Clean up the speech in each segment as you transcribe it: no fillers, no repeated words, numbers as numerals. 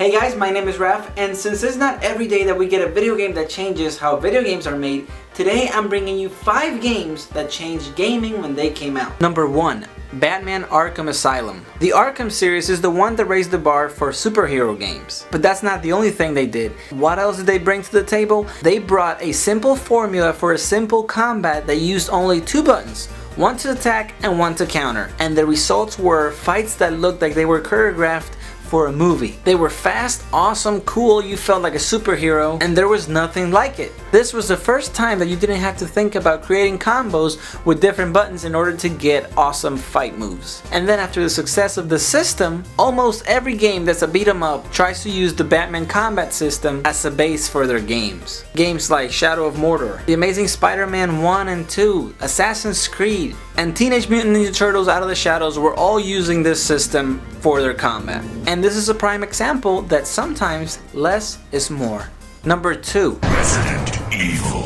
Hey guys, my name is Raf, and since it's not every day that we get a video game that changes how video games are made, today I'm bringing you 5 games that changed gaming when they came out. Number 1. Batman Arkham Asylum. The Arkham series is the one that raised the bar for superhero games. But that's not the only thing they did. What else did they bring to the table? They brought a simple formula for a simple combat that used only 2 buttons. One to attack and one to counter. And the results were fights that looked like they were choreographed for a movie. They were fast, awesome, cool, you felt like a superhero, and there was nothing like it. This was the first time that you didn't have to think about creating combos with different buttons in order to get awesome fight moves. And then after the success of the system, almost every game that's a beat 'em up tries to use the Batman combat system as a base for their games. Games like Shadow of Mordor, The Amazing Spider-Man 1 and 2, Assassin's Creed, and Teenage Mutant Ninja Turtles Out of the Shadows were all using this system for their combat. And this is a prime example that sometimes less is more. Number 2. Resident Evil.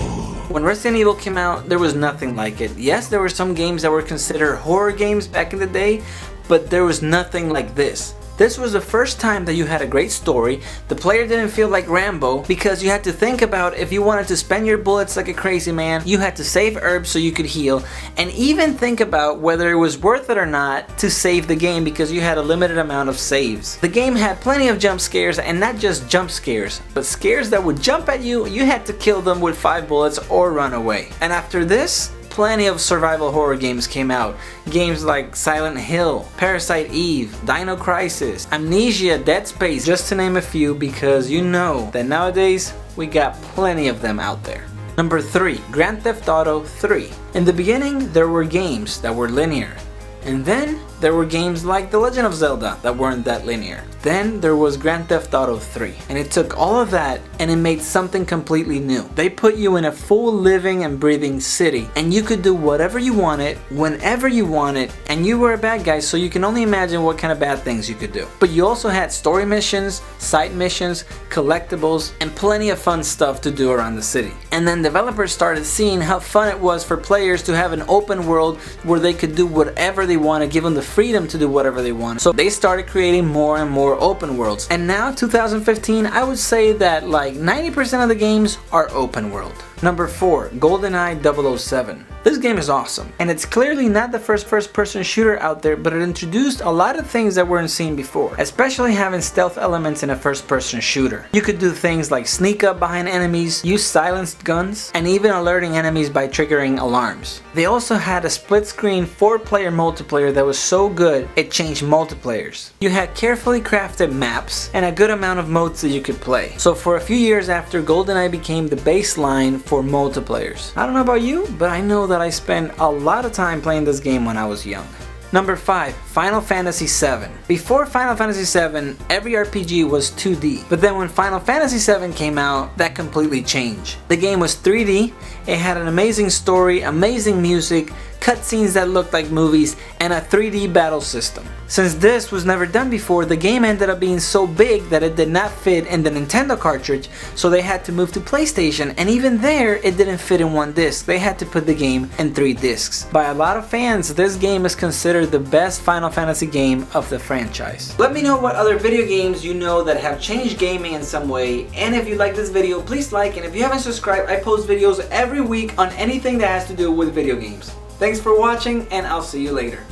When Resident Evil came out, there was nothing like it. Yes, there were some games that were considered horror games back in the day, but there was nothing like this. This was the first time that you had a great story. The player didn't feel like Rambo because you had to think about if you wanted to spend your bullets like a crazy man, you had to save herbs so you could heal, and even think about whether it was worth it or not to save the game because you had a limited amount of saves. The game had plenty of jump scares, and not just jump scares, but scares that would jump at you. You had to kill them with 5 bullets or run away. And after this, plenty of survival horror games came out. Games like Silent Hill, Parasite Eve, Dino Crisis, Amnesia, Dead Space, just to name a few, because you know that nowadays we got plenty of them out there. Number 3. Grand Theft Auto 3. In the beginning, there were games that were linear. And then there were games like The Legend of Zelda that weren't that linear. Then there was Grand Theft Auto 3, and it took all of that and it made something completely new. They put you in a full living and breathing city, and you could do whatever you wanted, whenever you wanted, and you were a bad guy, so you can only imagine what kind of bad things you could do. But you also had story missions, side missions, collectibles, and plenty of fun stuff to do around the city. And then developers started seeing how fun it was for players to have an open world where they could do whatever they wanted, give them the freedom to do whatever they wanted. So they started creating more and more open worlds. And now, 2015, I would say that like 90% of the games are open world. Number 4. GoldenEye 007. This game is awesome, and it's clearly not the first person shooter out there, but it introduced a lot of things that weren't seen before, especially having stealth elements in a first person shooter. You could do things like sneak up behind enemies, use silenced guns, and even alerting enemies by triggering alarms. They also had a split screen 4-player multiplayer that was so good it changed multiplayers. You had carefully crafted maps and a good amount of modes that you could play. So for a few years after, GoldenEye became the baseline for multiplayers. I don't know about you, but I know that I spent a lot of time playing this game when I was young. Number 5. Final Fantasy VII. Before Final Fantasy VII, every RPG was 2D, but then when Final Fantasy VII came out, that completely changed. The game was 3D, it had an amazing story, amazing music, cutscenes that looked like movies, and a 3D battle system. Since this was never done before, the game ended up being so big that it did not fit in the Nintendo cartridge, so they had to move to PlayStation, and even there, it didn't fit in 1 disc. They had to put the game in 3 discs. By a lot of fans, this game is considered the best Final Fantasy game of the franchise. Let me know what other video games you know that have changed gaming in some way, and if you like this video, please like, and if you haven't subscribed, I post videos every week on anything that has to do with video games. Thanks for watching, and I'll see you later.